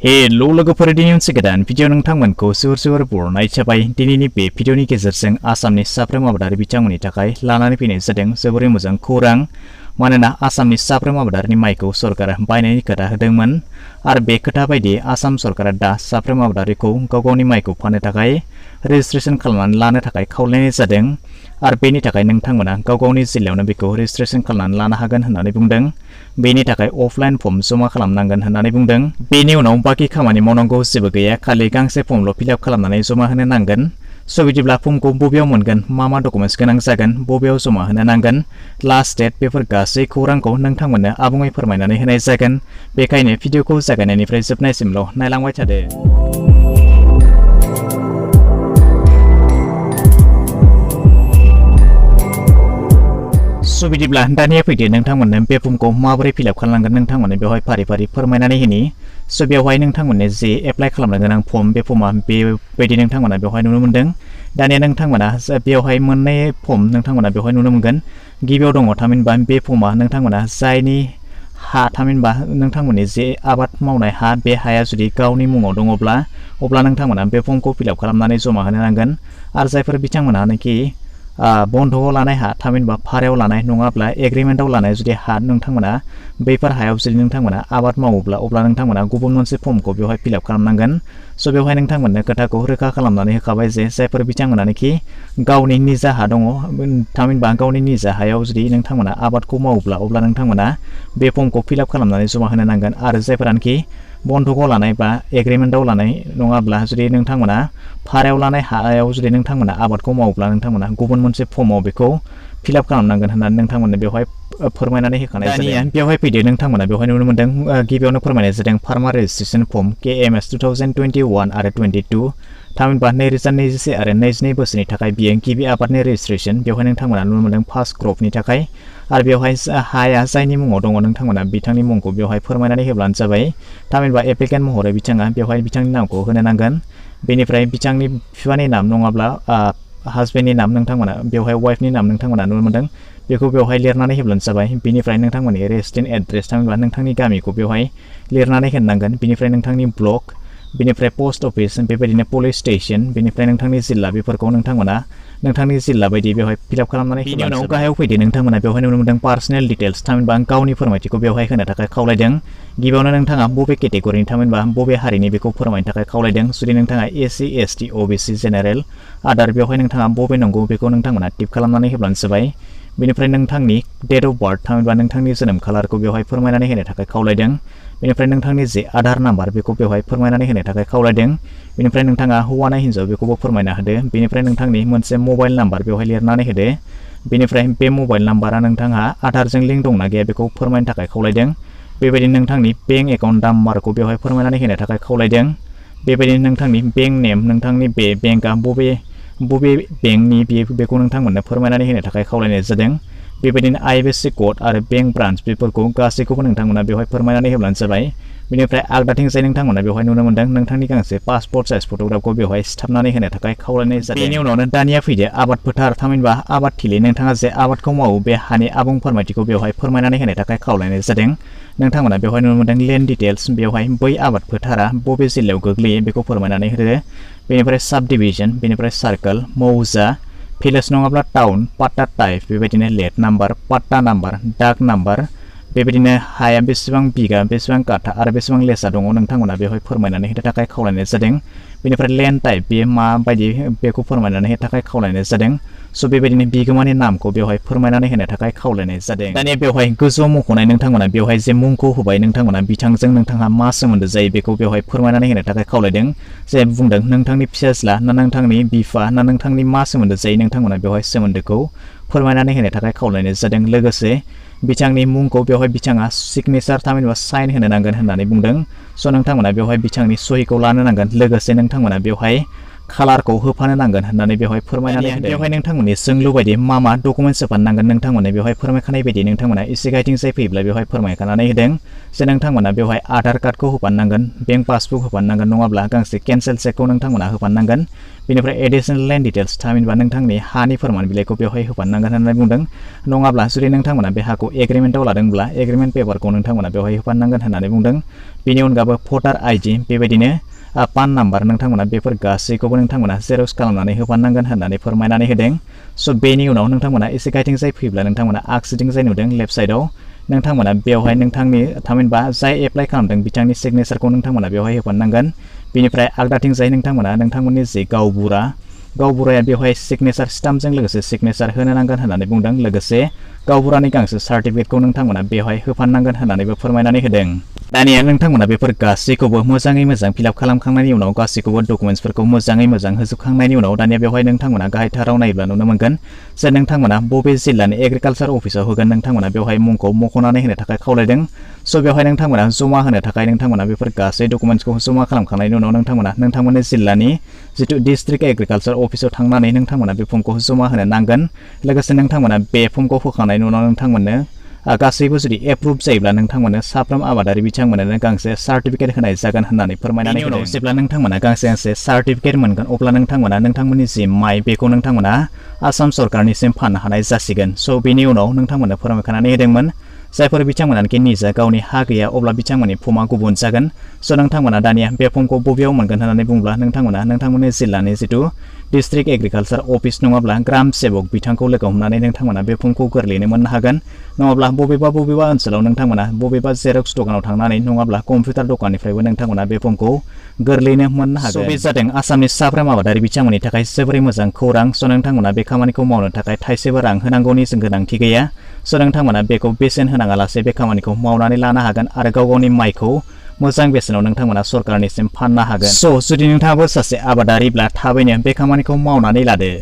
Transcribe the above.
Hello लोगोफोर दिनै मोनसे गोदान भिडिअ नोंथांमोनखौ जोर बरनाय जाबाय। दिनैनि बे भिडिअनि गेजेरजों आसामनि साफ्रोम आबादारि बिथांमोननि थाखाय लानानै फैनाय जादों जोबोरै मोजां खौरां। मानोना आसामनि साफ्रोम आबादारिनि माइखौ सरकारा बायनायनि खोथा होदोंमोन आरो बे खोथा बायदि आसाम सरकारा दा साफ्रोम आबादारिखौ गाव गावनि माइखौ फाननो थाखाय रेजिस्ट्रेशन खालामनानै लानो थाखाय खावलायनाय जादों आरो बेनि थाखाय नोंथांमोना गाव गावनि जिल्लायावनो बेखौ रेजिस्ट्रेशन खालामनानै लानो हागोन होननानै बुंदों। बेनि थाखाय अफलाइन फर्म जमा खालामनांगोन होननानै बुंदों। बेनि उनाव बाखि खामानि मावनांगौ जेबो गैया, खालि गांसे फर्मल' फिलआप खालामनानै जमा होनो नांगोन। स' बिदिब्ला फर्मखौ बबेयाव मोनगोन, मा डकुमेन्ट्स गोनां जागोन, बबेयाव जमा होनो नांगोन, लास्ट डेट, बेफोर गासै खौरांखौ नोंथांमोननो आबुङै फोरमायनानै होनाय जागोन। बेखायनो भिडिअखौ जागायनायनिफ्राय जोबनायसिमल' नायलांबाय थादो। स' बिदिब्ला दानिया फैदो नोंथांमोननो बे फर्मखौ माबोरै फिलआप खालामनांगोन नोंथांमोननो बेवहाय फारि फारि फोरमायनानै होनि। स' बेवहाय नोंथांमोननो जे एप्लाइ खालामनो गोनां फर्म, बे फर्मआ बेबायदि नोंथांमोना बेवहाय नुनो मोनदों। दानिया नोंथांमोना बेवहाय मोननै फर्म नोंथांमोना बेवहाय नुनो मोनगोन। गिबियाव दङ थामहिनबा बे फर्मआ नोंथांमोना जायनि हा, थामहिनबा नोंथांमोननि जे आबाद मावनाय हा, बे हाया जुदि गावनि मुङाव दङब्ला अब्ला नोंथांमोना बे फर्मखौ फिलआप खालामनानै जमा होनो नांगोन। आरो जायफोर बिथांमोनानोखि बन्द'आव लानाय हा, थामहिनबा भारायाव लानाय नङाब्ला एग्रिमेन्टआव लानाय जुदि हा नोंथांमोना बैफोर हायाव जुदि नोंथांमोना आबाद मावोब्ला अब्ला नोंथांमोना गुबुन मोनसे फर्मखौ बेवहाय फिलआप खालामनांगोन। स' बेवहाय नोंथांमोननो खोथाखौ रोखा खालामनानै होखाबाय जे जायफोर बिथांमोनानोखि गावनि निजा हा दङ, थामहिनबा गावनि निजा हायाव जुदि नोंथांमोना आबादखौ मावोब्ला अब्ला नोंथांमोना बे फर्मखौ फिलआप खालामनानै जमा होनो नांगोन। आरो जायफोरानोखि बन्द'कआव लानाय बा एग्रिमेन्टआव लानाय नङाब्ला जुदि नोंथांमोना भारायाव लानाय हायाव जुदि नोंथांमोना आबादखौ मावोब्ला नोंथांमोना गुबुन मोनसे फर्मआव बेखौ फिलआप खालामनांगोन होननानै नोंथांमोननो बेवहाय फोरमायनानै होखानाय जादों। दानिया बेवहाय फैदो नोंथांमोना बेवहाय नुनो मोनदों गिबियावनो फोरमायनाय जादों फार्मार रेजिस्ट्रेशन फर्म KMS 2021 आरो 22, थामहिनबा 2021 आरो 22 बोसोरनि थाखाय बियो गिबि आबादनि रेजिस्ट्रेशन। बेवहाय नोंथांमोना नुनो मोनदों फार्स्ट क्रपनि थाखाय। आरो बेवहाय हाया जायनि मुङाव दङ नोंथांमोना बिथांनि मुंखौ बेवहाय फोरमायनानै होब्लानो जाबाय। थामहिनबा एप्लिकेन्ट महरै बिथाङा बेवहाय बिथांनि नामखौ होनो नांगोन। बेनिफ्राय बिथांनि बिफानि नाम नङाब्ला हाजबेन्डनि नाम, नोंथांमोना बेवहाय वाइफनि नाम नोंथांमोना नुनो मोनदों, बेखौ बेवहाय लिरनानै होब्लानो जाबाय। बेनिफ्राय नोंथांमोननि रेजिडेन्ट एड्रेस, थामहिनबा नोंथांनि गामिखौ बेवहाय लिरनानै होनांगोन। बेनिफ्राय नोंथांनि ब्लक, बेनिफ्राय पोस्ट अफिस, बेबायदिनो पुलिस स्टेशन, बेनिफ्राय नोंथांनि जिल्ला, बेफोरखौ नोंथांमोना नोंथांनि जिल्ला बायदि बेवहाय फिलआप खालामनानै बेनि उनाव गाहायाव फैदो नोंथांमोना बेवहाय नुनो मोनदों पार्सनेल डिटेल्स, थामहिनबा गावनि फोरमायथिखौ बेवहाय होनो थाखाय खावलायदों। गिबियावनो नोंथाङा बबे केटेगरिनि, थामहिनबा बबे हारिनि बेखौ फोरमायनो थाखाय खावलायदों। जुदि नोंथाङा SC ST OBC जेनेरेल आदार, बेवहाय नोंथाङा बबे नंगौ बेखौ नोंथांमोना टिक खालामनानै होब्लानो जाबाय। बेनिफ्राय नोंथांनि डेट अफ बार्थ, थामहिनबा नोंथांनि जोनोम खालारखौ बेवहाय फोरमायनानै होनो थाखाय खावलायदों। बेनिफ्राय नोंथांनि जे आधार नाम्बार बेखौ बेवहाय फोरमायनानै होनो थाखाय खावलायदों। बेनिफ्राय नोंथाङा हौवा ना हिन्जाव बेखौबो फोरमायना होदो। बेनिफ्राय नोंथांनि मोनसे मबाइल नाम्बार बेवहाय लिरनानै होदो। बेनिफ्राय बे मबाइल नाम्बारा नोंथांहा आधारजों लिंक दंना गैया बेखौ फोरमायनो थाखाय खावलायदों। बेबायदिनो नोंथांनि बेंक एकाउन्ट नाम्बारखौ बेवहाय फोरमायनानै होनो थाखाय खावलायदों। बेबायदिनो नोंथांनि बेंक नेम, नोंथांनि बे बेंकआ बबे बेंकनि बेखौ नोंथांमोननो फोरमायनानै होनो थाखाय खावलायनाय जादों। बेबायदिनो IFSC क'ड आरो बेंक ब्रान्च बेफोरखौ गासैखौबो नोंथांमोना बेवहाय फोरमायनानै होब्लानो जाबाय। बेनिफ्राय आगदाथिंजाय नोंथांमोना बेवहाय नुनो मोनदों नोंथांनि गांसे पासपर्ट साइज फट'ग्राफखौ बेवहाय सिथाबनानै होनो थाखाय खावलायनाय जादों। बेनि उनावनो दानिया फैदो आबाद फोथार, थामहिनबा आबाद थिलि, नोंथाङा जे आबादखौ मावो बे हानि आबुं फोरमायथिखौ बेवहाय फोरमायनानै होनो थाखाय खावलायनाय जादों। नोंथांमोना बेवहाय नुनो मोनदों लेन्ड डिटेल्स, बेवहाय बै आबाद फोथारा बबे जिल्लायाव गोग्लैयो बेखौ फोरमायनानै होदो। बेनिफ्राय साब डिभिजन, बेनिफ्राय सार्कल, मौजा, भिलेज नङाब्ला टाउन, पाट्टा टाइप, बेबायदिनो लेट नाम्बार, पाट्टा नाम्बार, डाक नाम्बार, बेबायदिनो हाया बेसेबां बिगा, बेसेबां काठा आरो बेसेबां लेसा दङ नोंथांमोना बेवहाय फोरमायनानै होनो थाखाय खावलायनाय जादों। बेनिफ्राय लेन्ड टाइप, बेयो माबायदि बेखौ फोरमायनानै होनो थाखाय खावलायनाय जादों। स' बेबायदिनो बिगोमानि नामखौ बेवहाय फोरमायनानै होनो थाखाय खावलायनाय जादों। दानिया बेवहाय गोजौआव मख'नाय नोंथांमोना बेवहाय जे मुंखौ होबाय, नोंथांमोना बिथांजों नोंथांहा मा सोमोन्दो जायो बेखौ बेवहाय फोरमायनानै होनो थाखाय खावलायदों। जे बुंदों नोंथांनि फिसाज्ला ना नोंथांनि बिफा ना नोंथांनि मा सोमोन्दो जायो, नोंथांमोना बेवहाय सोमोन्दोखौ फोरमायनानै होनो थाखाय खावलायनाय जादों। लोगोसे बिथांनि मुंखौ बेवहाय बिथाङा सिगनेचार, थामहिनबा साइन होनो नांगोन होननानै बुंदों। स' नोंथांमोना बेवहाय बिथांनि सहिखौ लानो नांगोन। लोगोसे नोंथांमोना बेवहाय खालारखौ होफानो नांगोन होननानै बेवहाय फोरमायनानै होदों। बेवहाय नोंथांमोननि सोंलु बायदि मा डकुमेन्टस होफानांगोन नोंथांमोननो बेवहाय फोरमायखानाय बायदि नोंथांमोना एसे गाइडिं जाय फैयोब्ला बेवहाय फोरमायखानानै होदों जे नोंथांमोना बेवहाय आधार कार्डखौ होफानांगोन, बेंक पासबुक होफानांगोन, नङाब्ला गांसे केन्सेल चेकखौ नोंथांमोना होफानांगोन। बेनिफ्राय एडिशनेल लेन्ड डिटेल्स थामहिनबा नोंथांनि हानि फोरमान बिलाइखौ बेवहाय होफानांगोन होननानै बुंदों। नङाब्ला जुदि नोंथांमोना बे हाखौ एग्रिमेन्टआव लादोंब्ला एग्रिमेन्ट पेपारखौ नोंथांमोना बेवहाय होफानांगोन होननानै बुंदों। बेनि अनगाबो भटार आइडि बेबायदिनो पान नाम्बार नोंथांमोना बेफोर गासैखौबो नोंथांमोना जेरक्स खालामनानै होफानांगोन होननानै फोरमायनानै होदों। स' बेनि उनाव नोंथांमोना एसे गाइडिं जाय फैयोब्ला नोंथांमोना आगसिथिं जाय नुदों लेफ्ट साइडआव नोंथांमोना बेवहाय नोंथांनि थामहिनबा जाय एप्लाइ खालामदों बिथांनि सिगनेचारखौ नोंथांमोना बेवहाय होफानांगोन। बेनिफ्राय आगदाथिं जाय नोंथांमोना नोंथांमोननि जे गावबुराया बेवहाय सिगनेचार स्टाम्पजों लोगोसे सिगनेचार होनो नांगोन होननानै बुंदों। लोगोसे गावबुरानि गांसे सार्टिफिकेटखौ नोंथांमोना बेवहाय होफानांगोन होननानैबो फोरमायनानै होदों। दानिया नोंथांमोना बेफोर गासैखौबो मोजाङै मोजां फिलआप खालामखांनायनि उनाव गासैखौबो डकुमेन्टसफोरखौ मोजाङै मोजां होजोबखांनायनि उनाव दानिया बेवहाय नोंथांमोना गाहायथाराव नायोब्ला नुनो मोनगोन जे नोंथांमोना बबे जिल्लानि एग्रिकालचार अफिसाव होगोन नोंथांमोना बेवहाय मुंखौ मख'नानै होनो थाखाय खावलायदों। स' बेवहाय नोंथांमोना जमा होनो थाखाय नोंथांमोना बेफोर गासै डकुमेन्टसखौ जमा खालामखांनायनि उनाव नोंथांमोना नोंथांमोननि जिल्लानि जितु डिस्ट्रिक्ट एग्रिकालचार अफिसाव थांनानै नोंथांमोना बे फर्मखौ जमा होनो नांगोन। लोगोसे नोंथांमोना बे फर्मखौ होखांनायनि उनाव नोंथांमोननो गासैबो जुदि एप्रुभ जायोब्ला नोंथांमोननो साफ्रोम आबादारि बिथांमोननो गांसे सार्टिफिकेट होनाय जागोन होननानै फोरमायनानै उनाव जेब्ला नोंथांमोना गांसे सार्टिफिकेट मोनगोन अब्ला नोंथांमोना नोंथांमोननि जि माइ बेखौ नोंथांमोना आसाम सरकारनिसिम फाननो हानाय जासिगोन। स' बेनि उनाव नोंथांमोननो फोरमायखानानै होदोंमोन जायफोर बिथांमोनाखि निजा गावनि हा गैया अब्ला बिथांमोननि फर्मआ गुबुन जागोन। स' नोंथांमोना दानिया बे फर्मखौ बबेयाव मोनगोन होननानै बुंब्ला नोंथांमोना नोंथांमोननि जिल्लानि जितु डिस्ट्रिक्ट एग्रिकालचार अफिस नङाब्ला ग्राम सेबक बिथांखौ लोगो हमनानै नोंथांमोना बे फर्मखौ गोरलैयैनो मोननो हागोन। नङाब्ला बबेबा ओनसोलाव नोंथांमोना बबेबा जेरक्स दखानाव थांनानै नङाब्ला कम्पिउटार दखाननिफ्रायबो नोंथांमोना बे फर्मखौ गोरलैयैनो मोननो हागोन। स' बे जादों आसामनि साफ्रोम आबादारि बिथांमोननि थाखाय जोबोरै मोजां खौरां। स' नोंथांमोना बे खामानिखौ मावनो थाखाय थाइसेबो रां होनांगौनि गोनांथि गैया। स' नोंथांमोना बेखौ बेसेन होनाङालासे बे खामानिखौ मावनानै लानो हागोन आरो गाव गावनि माइखौ मोजां बेसेनाव नोंथांमोना सरकारनिसिम फाननो हागोन। स' जुदि नोंथाङाबो सासे आबादारिब्ला थाबैनो बे खामानिखौ मावनानै लादो।